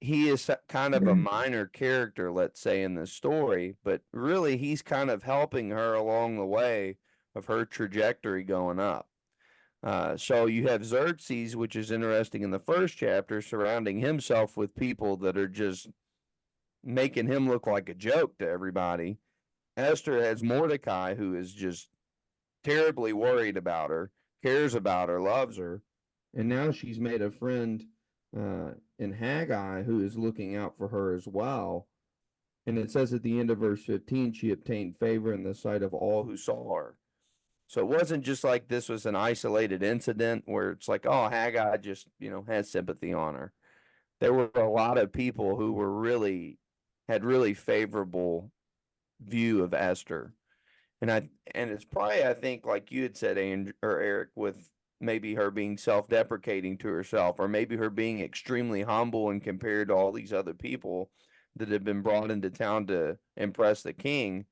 he is kind of a minor character, let's say, in this story, but really he's kind of helping her along the way of her trajectory going up. So you have Xerxes, which is interesting in the first chapter, surrounding himself with people that are just making him look like a joke to everybody. Esther has Mordecai, who is just terribly worried about her, cares about her, loves her, and now she's made a friend in Haggai who is looking out for her as well. And it says at the end of verse 15, she obtained favor in the sight of all who saw her. So it wasn't just like this was an isolated incident where it's like, oh, Haggai just, has sympathy on her. There were a lot of people who had really favorable view of Esther. And it's probably, I think, like you had said, Andrew, or Eric, with maybe her being self-deprecating to herself, or maybe her being extremely humble and compared to all these other people that have been brought into town to impress the king.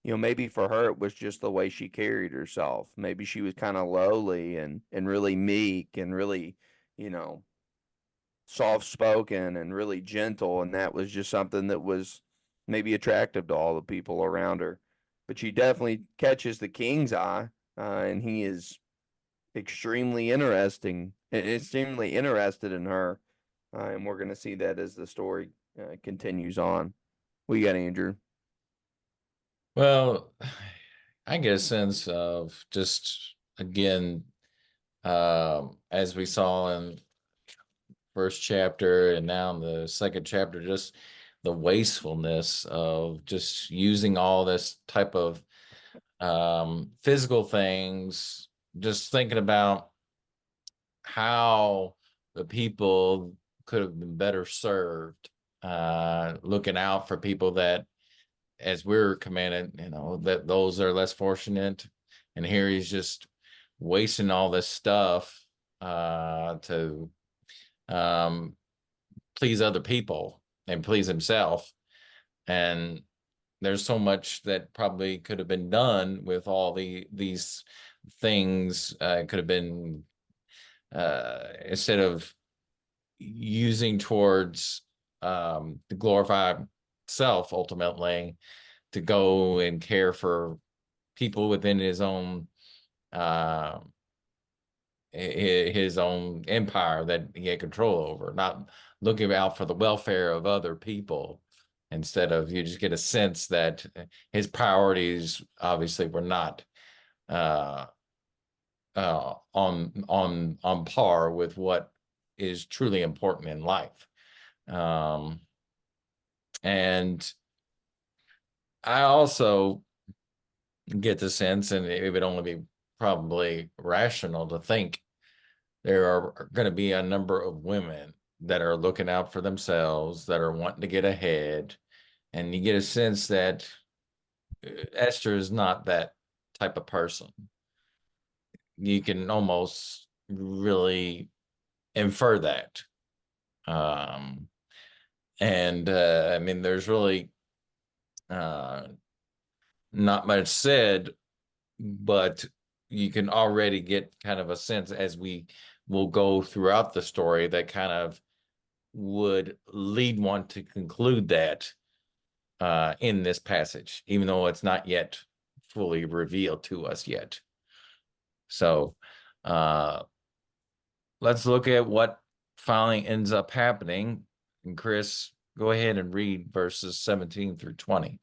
Maybe for her it was just the way she carried herself. Maybe she was kind of lowly and really meek and really, soft spoken and really gentle, and that was just something that was maybe attractive to all the people around her. But she definitely catches the king's eye, and he is extremely interested in her, and we're going to see that as the story continues on. What you got, Andrew? Well, I get a sense of just again, as we saw in first chapter and now in the second chapter, just the wastefulness of just using all this type of physical things, just thinking about how the people could have been better served, looking out for people that, as we're commanded, that those are less fortunate. And here he's just wasting all this stuff to please other people and please himself. And there's so much that probably could have been done with all these things. Could have been instead of using towards the glorified self, ultimately to go and care for people within uh, his own empire that he had control over, not looking out for the welfare of other people. Instead of, you just get a sense that his priorities obviously were not on par with what is truly important in life. And I also get the sense, and it would only be probably rational to think, there are going to be a number of women that are looking out for themselves, that are wanting to get ahead. And you get a sense that Esther is not that type of person. You can almost really infer that. Um, and I mean, there's really uh, not much said, but you can already get kind of a sense as we will go throughout the story that kind of would lead one to conclude that in this passage, even though it's not yet fully revealed to us yet. So let's look at what finally ends up happening. And Chris, go ahead and read verses 17 through 20.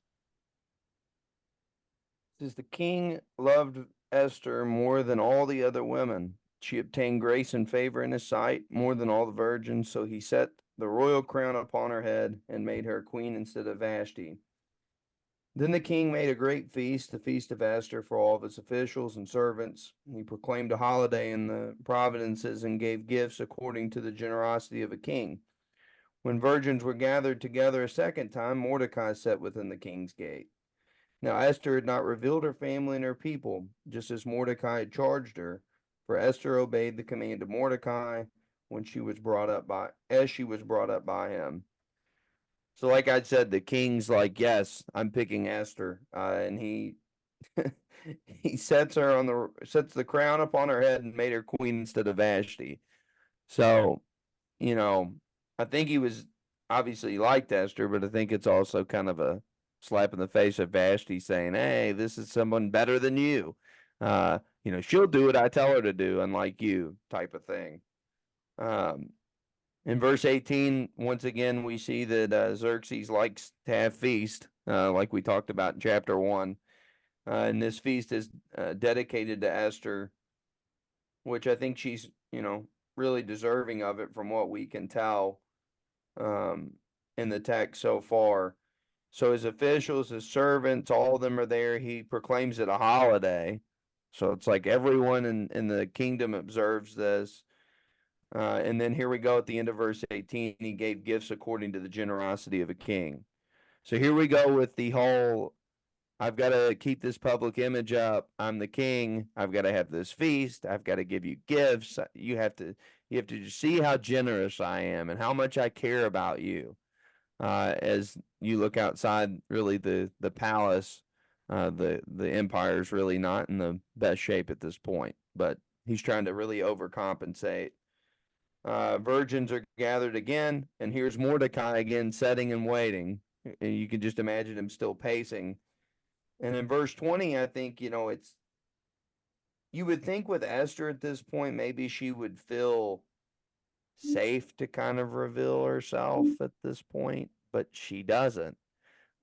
Says the king loved Esther more than all the other women. She obtained grace and favor in his sight more than all the virgins, so he set the royal crown upon her head and made her queen instead of Vashti. Then the king made a great feast, the feast of Esther, for all of his officials and servants. He proclaimed a holiday in the provinces and gave gifts according to the generosity of a king. When virgins were gathered together a second time, Mordecai sat within the king's gate. Now Esther had not revealed her family and her people, just as Mordecai had charged her, for Esther obeyed the command of Mordecai when she was brought up by him. So, like I said, the king's like, yes, I'm picking Esther, and he he sets the crown upon her head and made her queen instead of Vashti. So, you know, I think he was obviously liked Esther, but I think it's also kind of a slap in the face of Vashti saying, "Hey, this is someone better than you. She'll do what I tell her to do, unlike you," type of thing. Um, in verse 18, once again, we see that Xerxes likes to have feast, like we talked about in chapter 1. And this feast is dedicated to Esther, which I think she's, really deserving of it from what we can tell in the text so far. So his officials, his servants, all of them are there. He proclaims it a holiday. So it's like everyone in the kingdom observes this. And then here we go at the end of verse 18. He gave gifts according to the generosity of a king. So here we go with the whole I've got to keep this public image up. I'm the king. I've got to have this feast. I've got to give you gifts. You have to just see how generous I am and how much I care about you. As you look outside, really the palace, the empire is really not in the best shape at this point. But he's trying to really overcompensate. Virgins are gathered again, and here's Mordecai again, sitting and waiting. And you can just imagine him still pacing. And in verse 20, I think, you would think with Esther at this point, maybe she would feel safe to kind of reveal herself at this point, but she doesn't.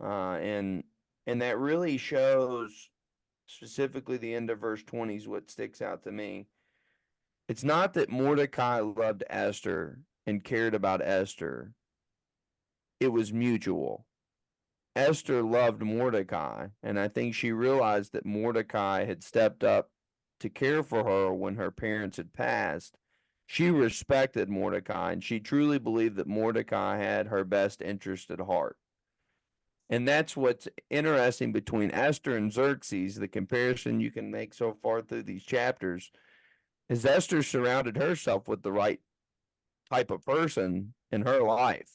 And that really shows specifically the end of verse 20 is what sticks out to me. It's not that Mordecai loved Esther and cared about Esther. It was mutual. Esther loved Mordecai, and I think she realized that Mordecai had stepped up to care for her when her parents had passed. She respected Mordecai, and she truly believed that Mordecai had her best interest at heart. And that's what's interesting between Esther and Xerxes, the comparison you can make so far through these chapters, is Esther surrounded herself with the right type of person in her life.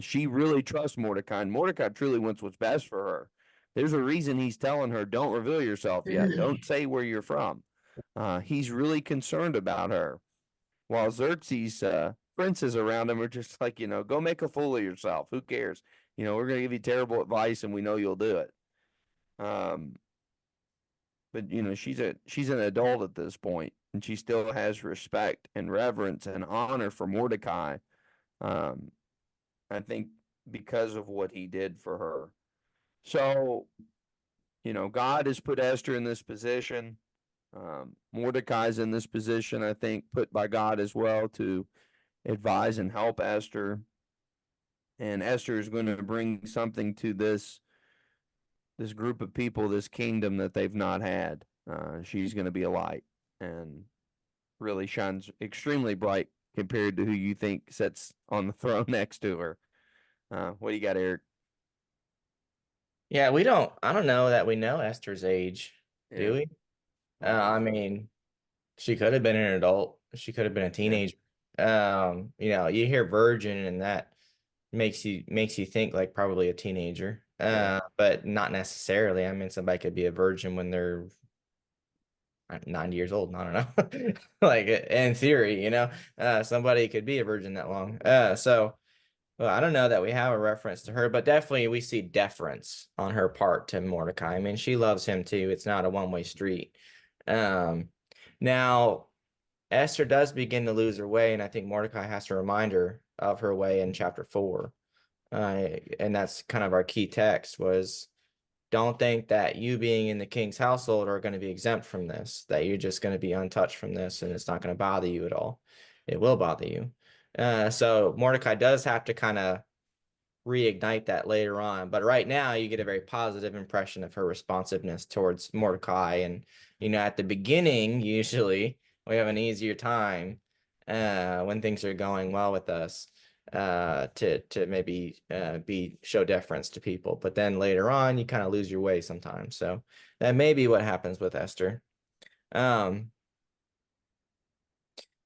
She really trusts Mordecai, and Mordecai truly wants what's best for her. There's a reason he's telling her, don't reveal yourself yet. Don't say where you're from. He's really concerned about her. While Xerxes' princes around him are just like, go make a fool of yourself. Who cares? We're going to give you terrible advice, and we know you'll do it. But she's an adult at this point, and she still has respect and reverence and honor for Mordecai. I think because of what he did for her. So, God has put Esther in this position. Mordecai's in this position, I think, put by God as well to advise and help Esther. And Esther is going to bring something to this group of people, this kingdom that they've not had. She's going to be a light and really shines extremely bright compared to who you think sits on the throne next to her. What do you got, Eric? Yeah, I don't know that we know Esther's age, do Yeah, we? I don't think I so. mean, she could have been an adult. She could have been a Yeah, teenager. You hear virgin and that makes you think like probably a teenager. yeah, But not necessarily. I mean, somebody could be a virgin when they're 90 years old. I don't know. Like in theory, somebody could be a virgin that long. Well, I don't know that we have a reference to her, but definitely we see deference on her part to Mordecai. I mean, she loves him too. It's not a one-way street. Um, Now Esther does begin to lose her way, and I think Mordecai has to remind her of her way in chapter 4. And that's kind of our key text was don't think that you being in the king's household are going to be exempt from this, that you're just going to be untouched from this and it's not going to bother you at all. It will bother you. So Mordecai does have to kind of reignite that later on. But right now, you get a very positive impression of her responsiveness towards Mordecai. And, at the beginning, usually we have an easier time when things are going well with us to maybe be show deference to people. But then later on, you kind of lose your way sometimes. So that may be what happens with Esther. Um,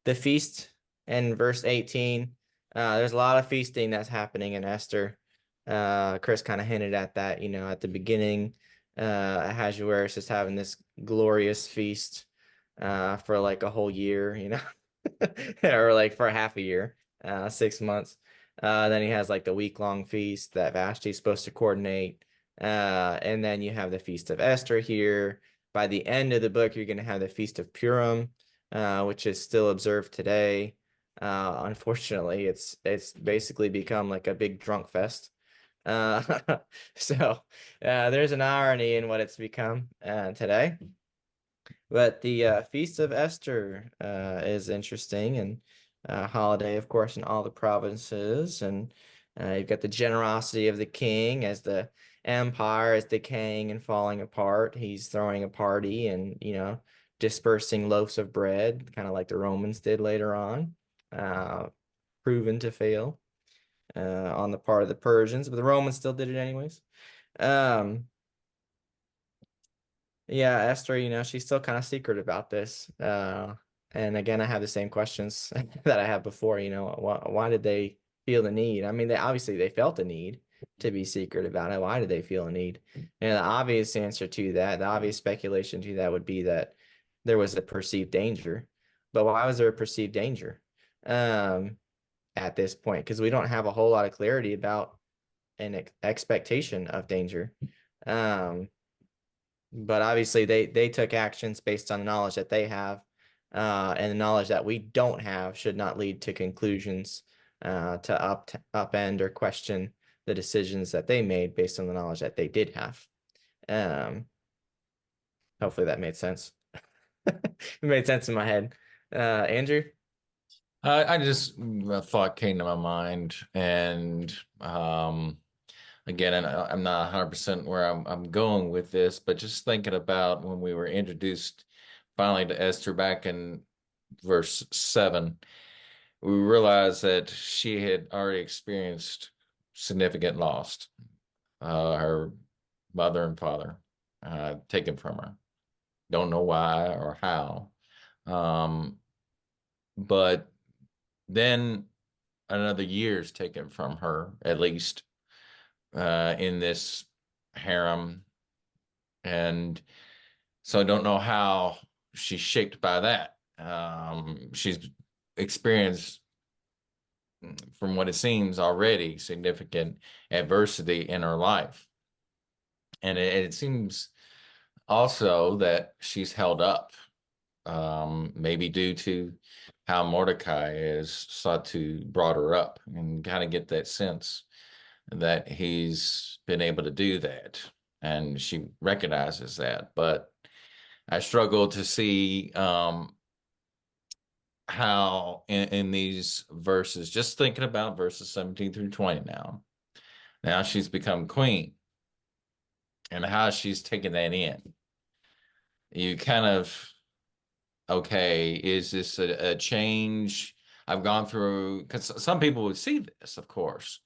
the feast in verse 18. There's a lot of feasting that's happening in Esther. Chris kind of hinted at that, at the beginning. Ahasuerus is having this glorious feast for like a whole year, or like for half a year, 6 months. Then he has like the week-long feast that Vashti's supposed to coordinate. And then you have the Feast of Esther here. By the end of the book, you're going to have the Feast of Purim, which is still observed today. Unfortunately, it's basically become like a big drunk fest. So there's an irony in what it's become today. But the Feast of Esther is interesting and holiday, of course, in all the provinces. And you've got the generosity of the king as the empire is decaying and falling apart. He's throwing a party and, dispersing loaves of bread, kind of like the Romans did later on, uh, proven to fail on the part of the Persians, but the Romans still did it anyways. Um, yeah, Esther, she's still kind of secret about this. And again, I have the same questions that I had before, why did they feel the need? I mean, they felt the need to be secret about it. Why did they feel a need? And the obvious answer to that, the obvious speculation to that would be that there was a perceived danger. But why was there a perceived danger at this point? Because we don't have a whole lot of clarity about an expectation of danger. Um, but obviously they took actions based on the knowledge that they have, and the knowledge that we don't have should not lead to conclusions to upend or question the decisions that they made based on the knowledge that they did have. Um, Hopefully that made sense. It made sense in my head. Andrew? I just a thought came to my mind, and again, and I'm not 100% where I'm going with this, but just thinking about when we were introduced finally to Esther back in verse 7, we realized that she had already experienced significant loss. Her mother and father taken from her. Don't know why or how. Um, but then another year is taken from her, at least in this harem. And so I don't know how she's shaped by that. She's experienced, from what it seems, already significant adversity in her life. And it seems also that she's held up, maybe due to how Mordecai has sought to brought her up, and kind of get that sense that he's been able to do that. And she recognizes that. But I struggle to see how in these verses, just thinking about verses 17 through 20 now she's become queen, and how she's taken that in. You kind of, okay, is this a change? I've gone through, because some people would see this, of course.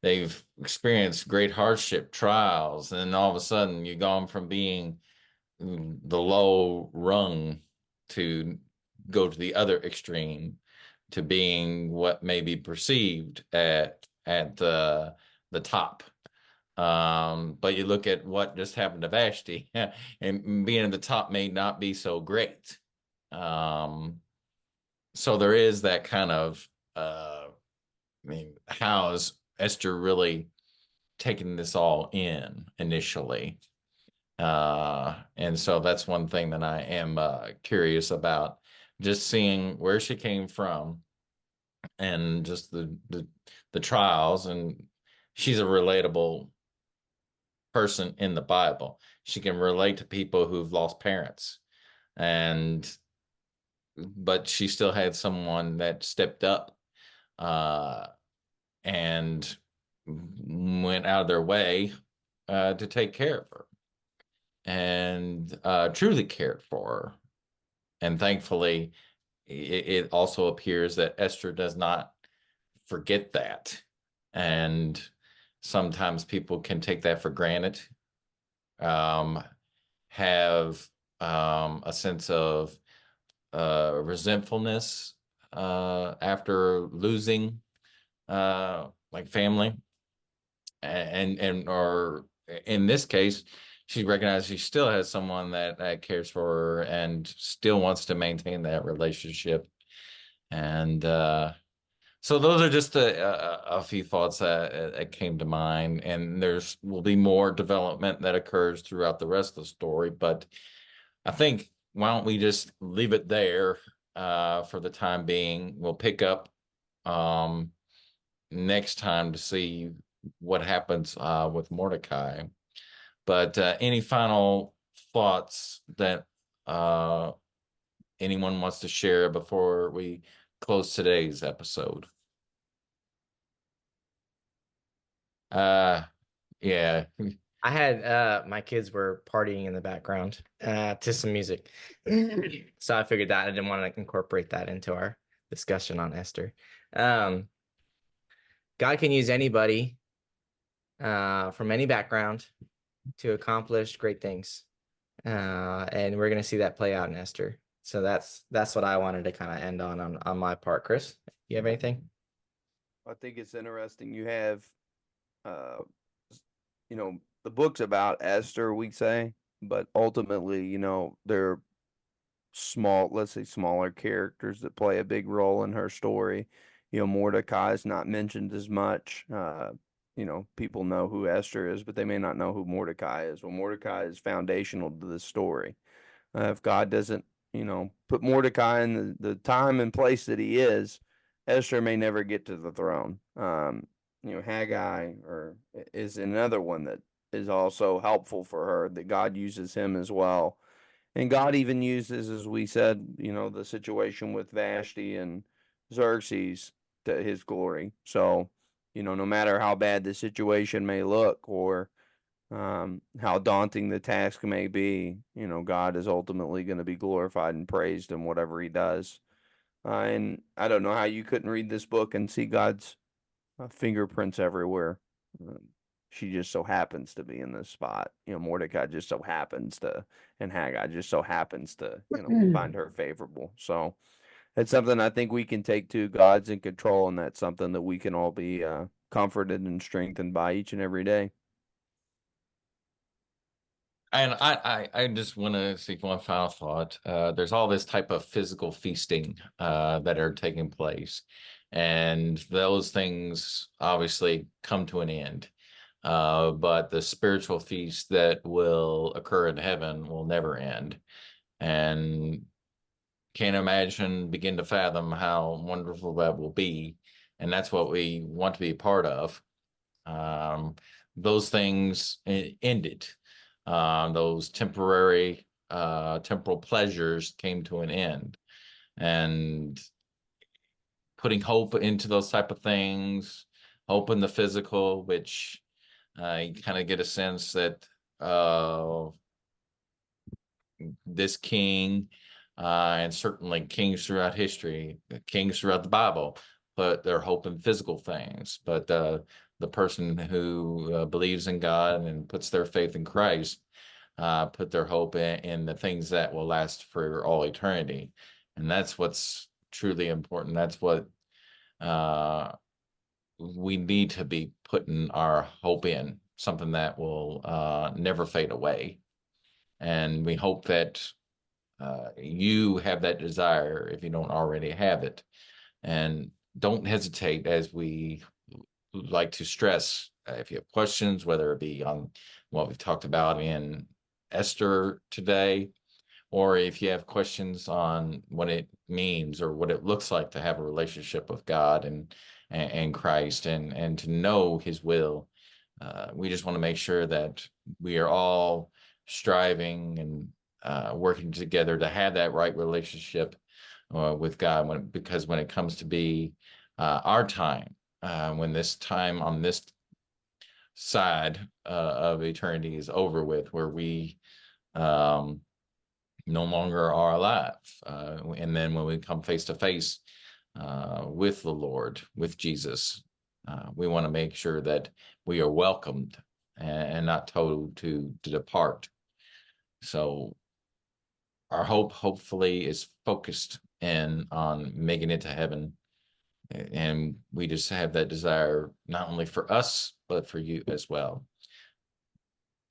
They've experienced great hardship, trials, and then all of a sudden you've gone from being the low rung to go to the other extreme to being what may be perceived at the top. But you look at what just happened to Vashti, and being at the top may not be so great. So there is that kind of, I mean, how is Esther really taking this all in initially? And so that's one thing that I am curious about, just seeing where she came from and just the trials. And she's a relatable person in the Bible. She can relate to people who've lost parents, and but she still had someone that stepped up uh, and went out of their way to take care of her and truly cared for her. And thankfully, it also appears that Esther does not forget that. And sometimes people can take that for granted, um, have a sense of resentfulness after losing like family, and or in this case, she recognizes she still has someone that cares for her and still wants to maintain that relationship. And so those are just a few thoughts that came to mind, and there's will be more development that occurs throughout the rest of the story. But I think why don't we just leave it there for the time being? We'll pick up next time to see what happens with Mordecai. But any final thoughts that uh, anyone wants to share before we close today's episode? Uh, yeah. I had my kids were partying in the background to some music. So I figured that I didn't want to incorporate that into our discussion on Esther. Um, God can use anybody from any background to accomplish great things. And we're gonna see that play out in Esther. So that's what I wanted to kind of end on my part. Chris, you have anything? I think it's interesting. You have, uh, the book's about Esther, we say, but ultimately, they're small, let's say smaller characters that play a big role in her story. Mordecai is not mentioned as much. People know who Esther is, but they may not know who Mordecai is. Well, Mordecai is foundational to the story. If God doesn't, put Mordecai in the time and place that he is, Esther may never get to the throne. Haggai is another one that is also helpful for her, that God uses him as well. And God even uses, as we said, the situation with Vashti and Xerxes to his glory. So, no matter how bad the situation may look, or how daunting the task may be, God is ultimately going to be glorified and praised in whatever he does. And I don't know how you couldn't read this book and see God's fingerprints everywhere. She just so happens to be in this spot. Mordecai just so happens to, and Haggai just so happens to, find her favorable. So it's something I think we can take to. God's in control, and that's something that we can all be comforted and strengthened by each and every day. And I just want to see one final thought. There's all this type of physical feasting that are taking place, and those things obviously come to an end. But the spiritual feast that will occur in heaven will never end. And can't imagine, begin to fathom how wonderful that will be. And that's what we want to be a part of. Um, those things ended. Those temporary temporal pleasures came to an end. And putting hope into those type of things, hope in the physical, which you kind of get a sense that this king and certainly kings throughout history, kings throughout the Bible, put their hope in physical things. But the person who believes in God and puts their faith in Christ put their hope in the things that will last for all eternity. And that's what's truly important. That's what we need to be putting our hope in, something that will never fade away. And we hope that you have that desire if you don't already have it. And don't hesitate, as we like to stress, if you have questions, whether it be on what we've talked about in Esther today, or if you have questions on what it means or what it looks like to have a relationship with God and Christ and to know His will. We just want to make sure that we are all striving and working together to have that right relationship with God. Because when it comes to be our time, when this time on this side of eternity is over with, where we no longer are alive. And then when we come face to face with the Lord, with Jesus, we want to make sure that we are welcomed and not told to depart. So our hope hopefully is focused in on making it to heaven. And we just have that desire, not only for us, but for you as well.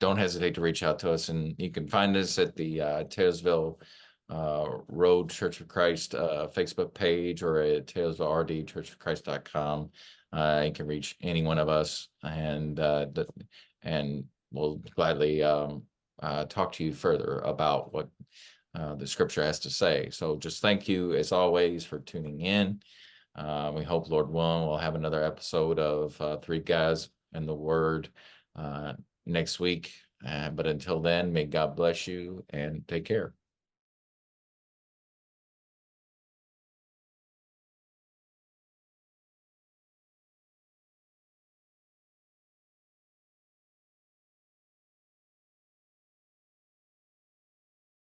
Don't hesitate to reach out to us, and you can find us at the Taylorsville Road Church of Christ Facebook page, or at TaylorvilleRDChurchofChrist.com. You can reach any one of us, and we'll gladly talk to you further about what the scripture has to say. So just thank you as always for tuning in. We hope, Lord willing, we'll have another episode of Three Guys and the Word next week. But until then, may God bless you and take care.